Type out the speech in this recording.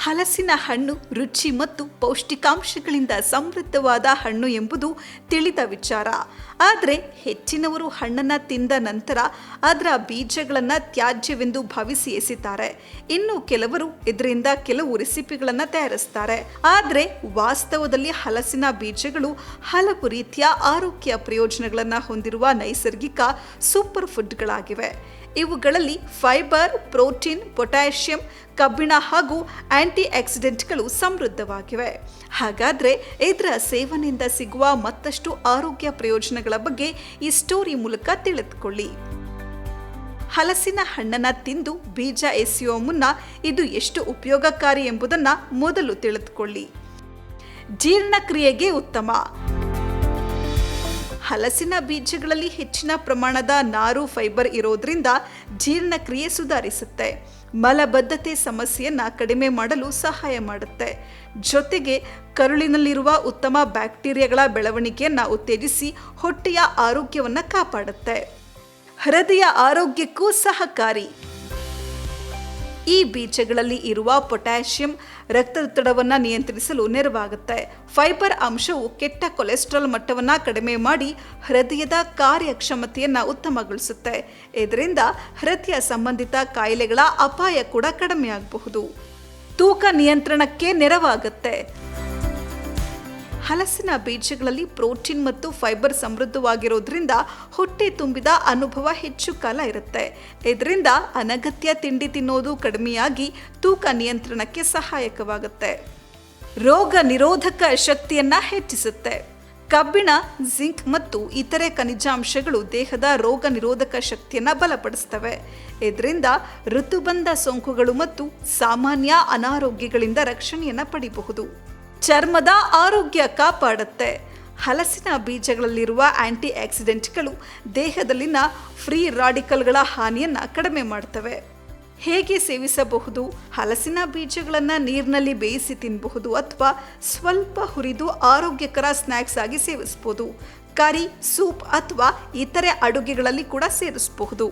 ಹಲಸಿನ ಹಣ್ಣು ರುಚಿ ಮತ್ತು ಪೌಷ್ಟಿಕಾಂಶಗಳಿಂದ ಸಮೃದ್ಧವಾದ ಹಣ್ಣು ಎಂಬುದು ತಿಳಿದ ವಿಚಾರ. ಆದರೆ ಹೆಚ್ಚಿನವರು ಹಣ್ಣನ್ನು ತಿಂದ ನಂತರ ಅದರ ಬೀಜಗಳನ್ನು ತ್ಯಾಜ್ಯವೆಂದು ಭಾವಿಸಿ ಎಸಿತಾರೆ. ಇನ್ನು ಕೆಲವರು ಇದರಿಂದ ಕೆಲವು ರೆಸಿಪಿಗಳನ್ನು ತಯಾರಿಸ್ತಾರೆ. ಆದರೆ ವಾಸ್ತವದಲ್ಲಿ ಹಲಸಿನ ಬೀಜಗಳು ಹಲವು ರೀತಿಯ ಆರೋಗ್ಯ ಪ್ರಯೋಜನಗಳನ್ನು ಹೊಂದಿರುವ ನೈಸರ್ಗಿಕ ಸೂಪರ್ ಫುಡ್ಗಳಾಗಿವೆ. ಇವುಗಳಲ್ಲಿ ಫೈಬರ್, ಪ್ರೋಟೀನ್, ಪೊಟ್ಯಾಷಿಯಂ, ಕಬ್ಬಿಣ ಹಾಗೂ ಆಂಟಿ ಆಕ್ಸಿಡೆಂಟ್ಗಳು ಸಮೃದ್ಧವಾಗಿವೆ. ಹಾಗಾದರೆ ಇದರ ಸೇವನೆಯಿಂದ ಸಿಗುವ ಮತ್ತಷ್ಟು ಆರೋಗ್ಯ ಪ್ರಯೋಜನಗಳ ಬಗ್ಗೆ ಈ ಸ್ಟೋರಿ ಮೂಲಕ ತಿಳಿದುಕೊಳ್ಳಿ. ಹಲಸಿನ ಹಣ್ಣನ್ನು ತಿಂದು ಬೀಜ ಎಸೆಯುವ ಮುನ್ನ ಇದು ಎಷ್ಟು ಉಪಯೋಗಕಾರಿ ಎಂಬುದನ್ನು ಮೊದಲು ತಿಳಿದುಕೊಳ್ಳಿ. ಜೀರ್ಣಕ್ರಿಯೆಗೆ ಉತ್ತಮ. ಹಲಸಿನ ಬೀಜಗಳಲ್ಲಿ ಹೆಚ್ಚಿನ ಪ್ರಮಾಣದ ನಾರು, ಫೈಬರ್ ಇರೋದ್ರಿಂದ ಜೀರ್ಣಕ್ರಿಯೆ ಸುಧಾರಿಸುತ್ತೆ. ಮಲಬದ್ಧತೆ ಸಮಸ್ಯೆಯನ್ನು ಕಡಿಮೆ ಮಾಡಲು ಸಹಾಯ ಮಾಡುತ್ತೆ. ಜೊತೆಗೆ ಕರುಳಿನಲ್ಲಿರುವ ಉತ್ತಮ ಬ್ಯಾಕ್ಟೀರಿಯಾಗಳ ಬೆಳವಣಿಗೆಯನ್ನು ಉತ್ತೇಜಿಸಿ ಹೊಟ್ಟೆಯ ಆರೋಗ್ಯವನ್ನು ಕಾಪಾಡುತ್ತೆ. ಹೃದಯ ಆರೋಗ್ಯಕ್ಕೂ ಸಹಕಾರಿ. ಈ ಬೀಜಗಳಲ್ಲಿ ಇರುವ ಪೊಟ್ಯಾಷಿಯಂ ರಕ್ತದೊತ್ತಡವನ್ನು ನಿಯಂತ್ರಿಸಲು ನೆರವಾಗುತ್ತೆ. ಫೈಬರ್ ಅಂಶವು ಕೆಟ್ಟ ಕೊಲೆಸ್ಟ್ರಾಲ್ ಮಟ್ಟವನ್ನು ಕಡಿಮೆ ಮಾಡಿ ಹೃದಯದ ಕಾರ್ಯಕ್ಷಮತೆಯನ್ನು ಉತ್ತಮಗೊಳಿಸುತ್ತೆ. ಇದರಿಂದ ಹೃದಯ ಸಂಬಂಧಿತ ಕಾಯಿಲೆಗಳ ಅಪಾಯ ಕೂಡ ಕಡಿಮೆಯಾಗಬಹುದು. ತೂಕ ನಿಯಂತ್ರಣಕ್ಕೆ ನೆರವಾಗುತ್ತೆ. ಹಲಸಿನ ಬೀಜಗಳಲ್ಲಿ ಪ್ರೋಟೀನ್ ಮತ್ತು ಫೈಬರ್ ಸಮೃದ್ಧವಾಗಿರೋದ್ರಿಂದ ಹೊಟ್ಟೆ ತುಂಬಿದ ಅನುಭವ ಹೆಚ್ಚು ಕಾಲ ಇರುತ್ತೆ. ಇದರಿಂದ ಅನಗತ್ಯ ತಿಂಡಿ ತಿನ್ನೋದು ಕಡಿಮೆಯಾಗಿ ತೂಕ ನಿಯಂತ್ರಣಕ್ಕೆ ಸಹಾಯಕವಾಗುತ್ತೆ. ರೋಗ ನಿರೋಧಕ ಶಕ್ತಿಯನ್ನು ಹೆಚ್ಚಿಸುತ್ತೆ. ಕಬ್ಬಿಣ, ಜಿಂಕ್ ಮತ್ತು ಇತರೆ ಖನಿಜಾಂಶಗಳು ದೇಹದ ರೋಗ ನಿರೋಧಕ ಶಕ್ತಿಯನ್ನು ಬಲಪಡಿಸ್ತವೆ. ಇದರಿಂದ ಋತುಬಂಧ ಸೋಂಕುಗಳು ಮತ್ತು ಸಾಮಾನ್ಯ ಅನಾರೋಗ್ಯಗಳಿಂದ ರಕ್ಷಣೆಯನ್ನು ಪಡೆಯಬಹುದು. ಚರ್ಮದ ಆರೋಗ್ಯ ಕಾಪಾಡುತ್ತೆ. ಹಲಸಿನ ಬೀಜಗಳಲ್ಲಿರುವ ಆಂಟಿ ಆಕ್ಸಿಡೆಂಟ್ಗಳು ದೇಹದಲ್ಲಿನ ಫ್ರೀ ರಾಡಿಕಲ್ಗಳ ಹಾನಿಯನ್ನು ಕಡಿಮೆ ಮಾಡ್ತವೆ. ಹೇಗೆ ಸೇವಿಸಬಹುದು? ಹಲಸಿನ ಬೀಜಗಳನ್ನು ನೀರಿನಲ್ಲಿ ಬೇಯಿಸಿ ತಿನ್ನಬಹುದು ಅಥವಾ ಸ್ವಲ್ಪ ಹುರಿದು ಆರೋಗ್ಯಕರ ಸ್ನ್ಯಾಕ್ಸ್ ಆಗಿ ಸೇವಿಸಬಹುದು. ಕರಿ, ಸೂಪ್ ಅಥವಾ ಇತರೆ ಅಡುಗೆಗಳಲ್ಲಿ ಕೂಡ ಸೇರಿಸಬಹುದು.